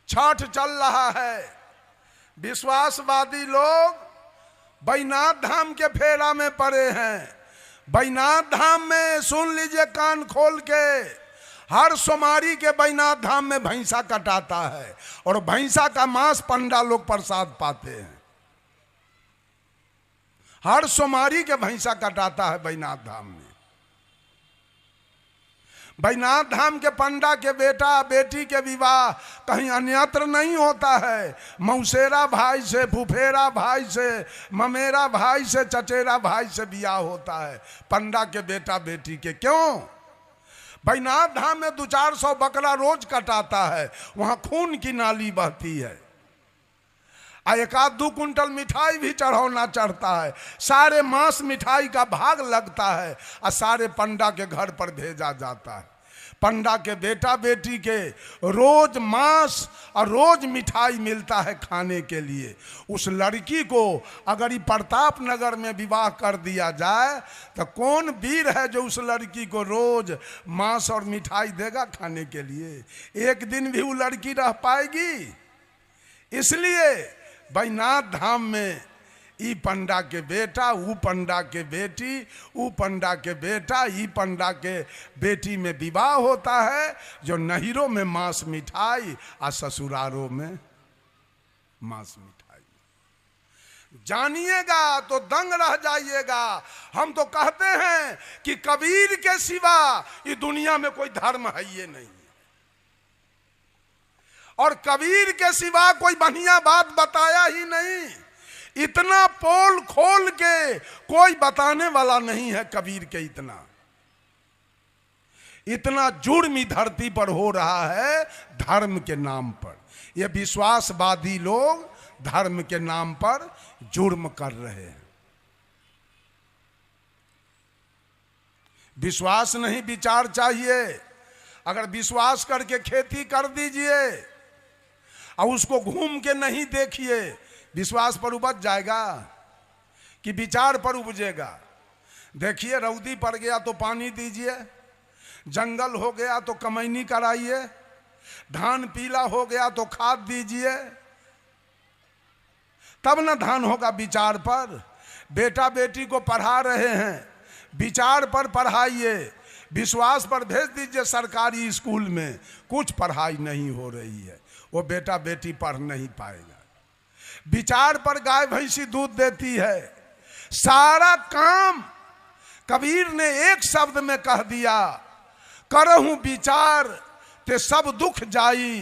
छठ चल रहा है। विश्वासवादी लोग बैजनाथ धाम के फेरा में पड़े हैं। बैजनाथ धाम में सुन लीजिए कान खोल के, हर सोमवारी के बैजनाथ धाम में भैंसा कटाता है और भैंसा का मांस पंडा लोग प्रसाद पाते हैं। हर सोमवारी के भैंसा कटाता है बैजनाथ धाम में। बैजनाथ धाम के पंडा के बेटा बेटी के विवाह कहीं अन्यत्र नहीं होता है। मौसेरा भाई से, फुफेरा भाई से, ममेरा भाई से, चचेरा भाई से विवाह होता है पंडा के बेटा बेटी के। क्यों? बैजनाथ धाम में 200-400 बकरा रोज कटाता है, वहां खून की नाली बहती है। 1-2 कुंटल मिठाई भी चढ़ाना चढ़ता है। सारे मांस मिठाई का भाग लगता है और सारे पंडा के घर पर भेजा जाता है। पंडा के बेटा बेटी के रोज मांस और रोज मिठाई मिलता है खाने के लिए। उस लड़की को अगर ये प्रताप नगर में विवाह कर दिया जाए तो कौन वीर है जो उस लड़की को रोज मांस और मिठाई देगा खाने के लिए? एक दिन भी वो लड़की रह पाएगी? इसलिए बैजनाथ धाम में ई पंडा के बेटा, ऊ पंडा के बेटी, ऊ पंडा के बेटा, ई पंडा के बेटी में विवाह होता है, जो नहिरों में मांस मिठाई और ससुरालों में मांस मिठाई। जानिएगा तो दंग रह जाइएगा। हम तो कहते हैं कि कबीर के सिवा इस दुनिया में कोई धर्म है ये नहीं, और कबीर के सिवा कोई बढ़िया बात बताया ही नहीं। इतना पोल खोल के कोई बताने वाला नहीं है कबीर के। इतना जुर्म धरती पर हो रहा है धर्म के नाम पर। ये विश्वासवादी लोग धर्म के नाम पर जुर्म कर रहे हैं। विश्वास नहीं, विचार चाहिए। अगर विश्वास करके खेती कर दीजिए और उसको घूम के नहीं देखिए, विश्वास पर उपज जाएगा कि विचार पर उपजेगा? देखिए, रौदी पड़ गया तो पानी दीजिए, जंगल हो गया तो कमैनी कराइए, धान पीला हो गया तो खाद दीजिए, तब ना धान होगा। विचार पर बेटा बेटी को पढ़ा रहे हैं, विचार पर पढ़ाइए। विश्वास पर भेज दीजिए सरकारी स्कूल में, कुछ पढ़ाई नहीं हो रही है, वो बेटा बेटी पढ़ नहीं पाएगा। विचार पर गाय भैंसी दूध देती है। सारा काम कबीर ने एक शब्द में कह दिया, करहूं विचार ते सब दुख जाई,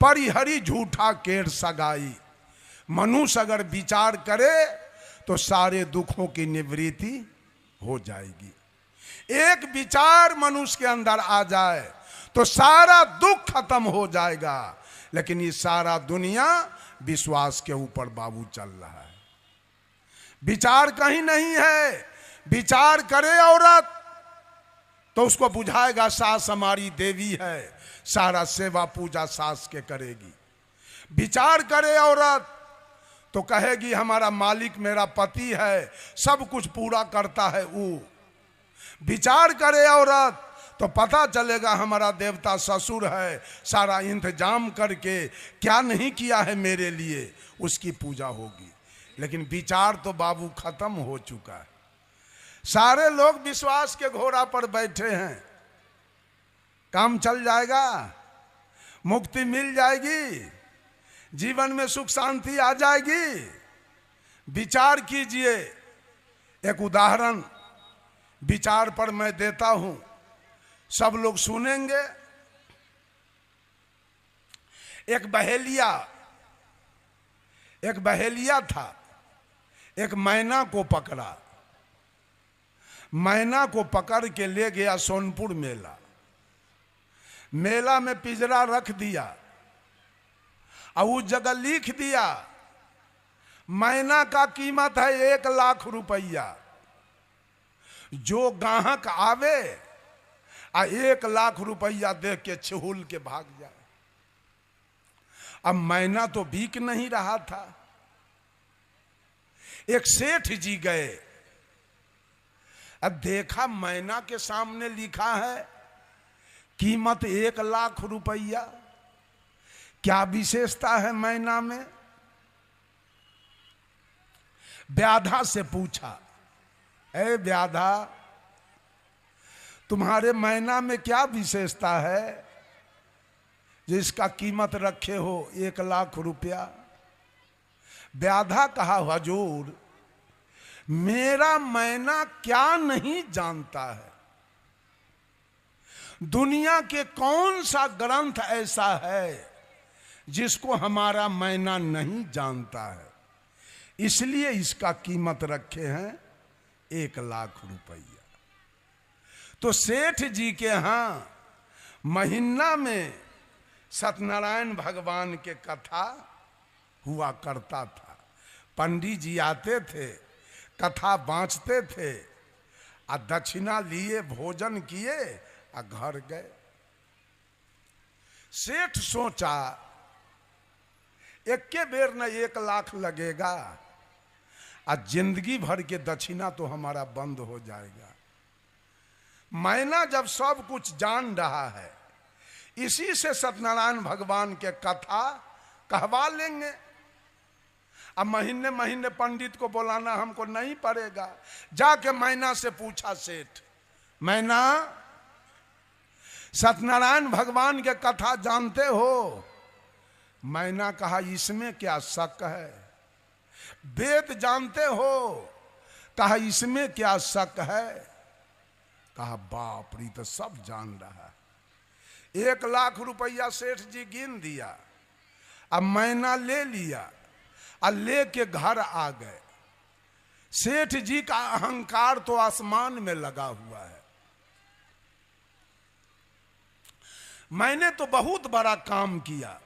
परिहरी झूठा केर सगाई। मनुष्य अगर विचार करे तो सारे दुखों की निवृत्ति हो जाएगी। एक विचार मनुष्य के अंदर आ जाए तो सारा दुख खत्म हो जाएगा। लेकिन ये सारा दुनिया विश्वास के ऊपर बाबू चल रहा है। विचार कहीं नहीं है। विचार करे औरत तो उसको बुझाएगा सास हमारी देवी है, सारा सेवा पूजा सास के करेगी। विचार करे औरत तो कहेगी हमारा मालिक मेरा पति है, सब कुछ पूरा करता है वो। विचार करे औरत तो पता चलेगा हमारा देवता ससुर है, सारा इंतजाम करके क्या नहीं किया है मेरे लिए, उसकी पूजा होगी। लेकिन विचार तो बाबू खत्म हो चुका है। सारे लोग विश्वास के घोड़ा पर बैठे हैं। काम चल जाएगा, मुक्ति मिल जाएगी, जीवन में सुख शांति आ जाएगी। विचार कीजिए। एक उदाहरण विचार पर मैं देता हूं, सब लोग सुनेंगे। एक बहेलिया था, एक मैना को पकड़ा। मैना को पकड़ के ले गया सोनपुर मेला। मेला में पिंजरा रख दिया और उस जगह लिख दिया मैना का कीमत है 1 लाख रुपया। जो ग्राहक आवे आ 1 लाख रुपया देख के छिहुल के भाग जाए। अब मैना तो बिक नहीं रहा था। एक सेठ जी गए, अब देखा मैना के सामने लिखा है कीमत 1 लाख रुपया। क्या विशेषता है मैना में? व्याधा से पूछा, ए व्याधा, तुम्हारे मैना में क्या विशेषता है जिसका कीमत रखे हो 1,00,000 रुपया? व्याधा कहा, हुजूर मेरा मैना क्या नहीं जानता है, दुनिया के कौन सा ग्रंथ ऐसा है जिसको हमारा मैना नहीं जानता है, इसलिए इसका कीमत रखे हैं 1,00,000 रुपया। तो सेठ जी के यहां महीना में सत्यनारायण भगवान के कथा हुआ करता था। पंडित जी आते थे, कथा बाँचते थे, आ दक्षिणा लिए, भोजन किए, आ घर गए। सेठ सोचा एक के बेर न 1,00,000 लगेगा, आज जिंदगी भर के दक्षिणा तो हमारा बंद हो जाएगा। मैना जब सब कुछ जान रहा है, इसी से सत्यनारायण भगवान के कथा कहवा लेंगे। अब महीने महीने पंडित को बुलाना हमको नहीं पड़ेगा। जाके मैना से पूछा सेठ, मैना सत्यनारायण भगवान के कथा जानते हो? मैना कहा, इसमें क्या शक है। वेद जानते हो? कहा, इसमें क्या शक है। कहा, बाप रे, तो सब जान रहा है। 1,00,000 रुपया सेठ जी गिन दिया, अब मैना ले लिया और लेके घर आ गए। सेठ जी का अहंकार तो आसमान में लगा हुआ है। मैंने तो बहुत बड़ा काम किया,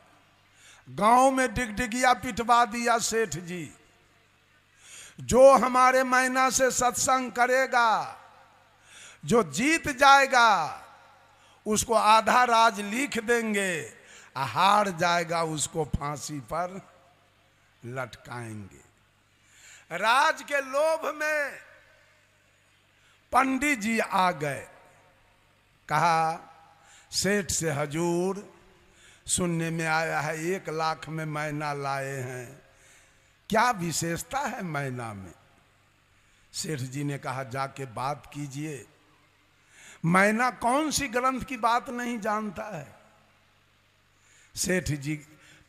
गांव में डिगडिगिया पिटवा दिया सेठ जी। जो हमारे मैना से सत्संग करेगा, जो जीत जाएगा, उसको आधा राज लिख देंगे, हार जाएगा उसको फांसी पर लटकाएंगे। राज के लोभ में पंडित जी आ गए। कहा सेठ से, हजूर सुनने में आया है 1,00,000 में मैना लाए हैं, क्या विशेषता है मैना में? सेठ जी ने कहा, जाके बात कीजिए। मैना कौन सी ग्रंथ की बात नहीं जानता है। सेठ जी,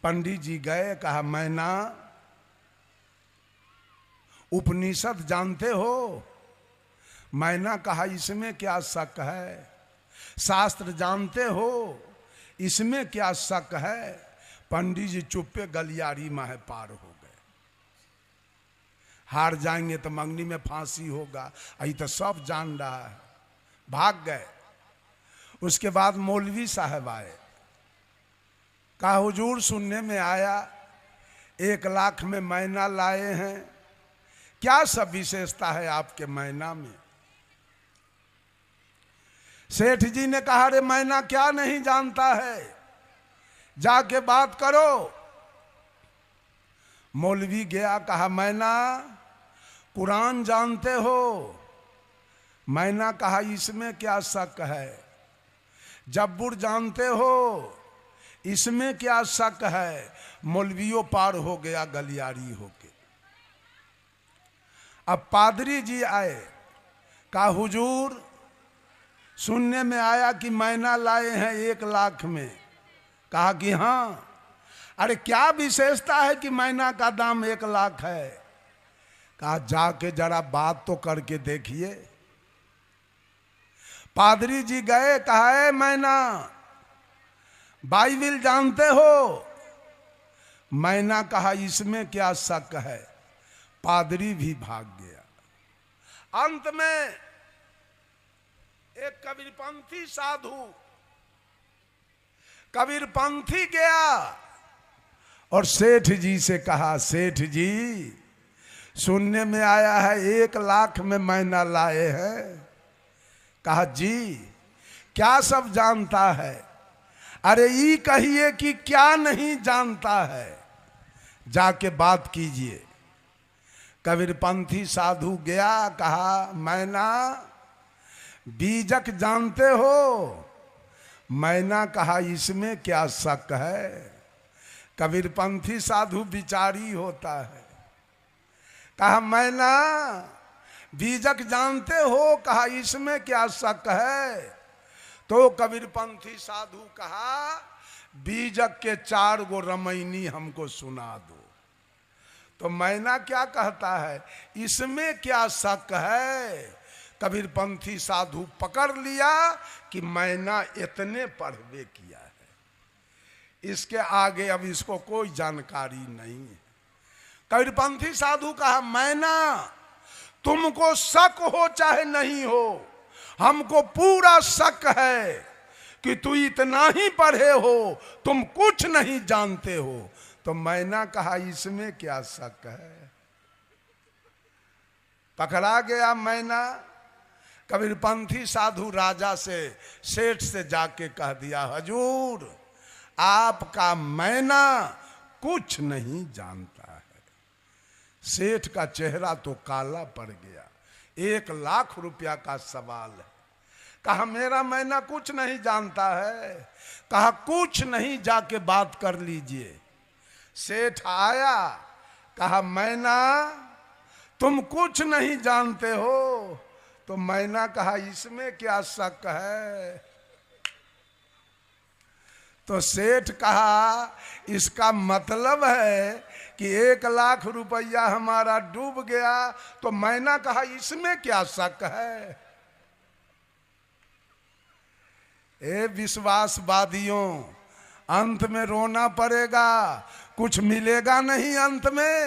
पंडित जी गए, कहा, मैना उपनिषद जानते हो? मैना कहा, इसमें क्या शक है। शास्त्र जानते हो? इसमें क्या शक है। पंडित जी चुप्पे गलियारी में पार हो गए। हार जाएंगे तो मंगनी में फांसी होगा, यही तो सब जान रहा है। भाग गए। उसके बाद मौलवी साहब आए। कहा, हुजूर सुनने में आया 1,00,000 में मैना लाए हैं, क्या सब विशेषता है आपके मैना में? सेठ जी ने कहा, अरे मैना क्या नहीं जानता है, जाके बात करो। मौलवी गया, कहा, मैना कुरान जानते हो? मैना कहा, इसमें क्या शक है। जब्बूर जानते हो? इसमें क्या शक है। मौलवियों पार हो गया गलियारी होके। अब पादरी जी आए। कहा, हुजूर सुनने में आया कि मैना लाए हैं 1,00,000 में। कहा कि हाँ। अरे क्या विशेषता है कि मैना का दाम 1,00,000 है। कहा, जाके जरा बात तो करके देखिए। पादरी जी गए। कहा, है मैना बाइबिल जानते हो? मैना कहा, इसमें क्या शक है। पादरी भी भाग गया। अंत में एक कबीरपंथी साधु, कबीरपंथी गया और सेठ जी से कहा, सेठ जी सुनने में आया है 1,00,000 में मैना लाए हैं। कहा, जी क्या सब जानता है। अरे ये कहिए कि क्या नहीं जानता है, जाके बात कीजिए। कबीरपंथी साधु गया। कहा, मैना बीजक जानते हो? मैना कहा, इसमें क्या शक है। कबीरपंथी साधु विचारी होता है। कहा मैना बीजक जानते हो? कहा इसमें क्या शक है? तो कबीरपंथी साधु कहा बीजक के 4 गो रमैनी हमको सुना दो। तो मैना क्या कहता है, इसमें क्या शक है? कबीरपंथी साधु पकड़ लिया कि मैना इतने पढ़वे किया है, इसके आगे अब इसको कोई जानकारी नहीं है। कबीरपंथी साधु कहा मैना तुमको शक हो चाहे नहीं हो, हमको पूरा शक है कि तू इतना ही पढ़े हो, तुम कुछ नहीं जानते हो। तो मैना कहा इसमें क्या शक है? पकड़ा गया मैना। कबीरपंथी साधु राजा से, सेठ से जाके कह दिया हुजूर आपका मैना कुछ नहीं जानता है। सेठ का चेहरा तो काला पड़ गया। 1 लाख रुपया का सवाल है। कहा मेरा मैना कुछ नहीं जानता है। कहा कुछ नहीं, जाके बात कर लीजिए। सेठ आया, कहा मैना तुम कुछ नहीं जानते हो? तो मैना कहा इसमें क्या शक है? तो सेठ कहा इसका मतलब है कि 1 लाख रुपया हमारा डूब गया। तो मैना कहा इसमें क्या शक है? ए विश्वासवादियों, अंत में रोना पड़ेगा, कुछ मिलेगा नहीं अंत में।